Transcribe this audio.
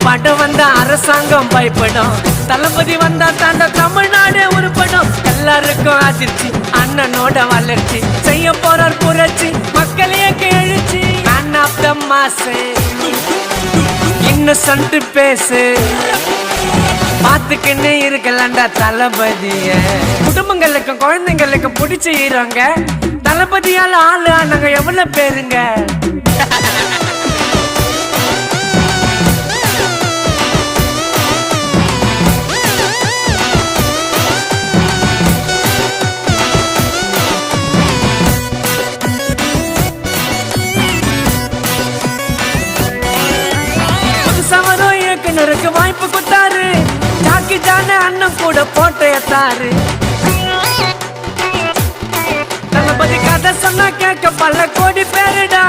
படம் வந்தா அரசாங்கம் பயப்படும், தளபதி வந்தா தாண்ட தமிழ்நாடு உருப்படும். எல்லாருக்கும் அதிர்ச்சி அண்ணனோட வளர்ச்சி, செய்ய போறார் புரட்சி மக்களையே கேழுச்சி. மேன் ஆஃப் த மாசு இன்னசென்ட் பேசு, பாத்துக்கின்னு இருக்கலாண்டா தளபதிய. குடும்பங்களுக்கும் குழந்தைங்களுக்கும் பிடிச்சி ஹீரோங்க, தளபதியால ஆளு ஆனாங்க எவ்வளவு பேருங்க. இயக்குனருக்கு வாய்ப்பு கொடுத்தாரு, ஜாக்கி ஜான அண்ணன் கூட போட்டோ எடுத்தாரு. தளபதி கதை சொன்னா கேட்க பல கோடி பேருடா,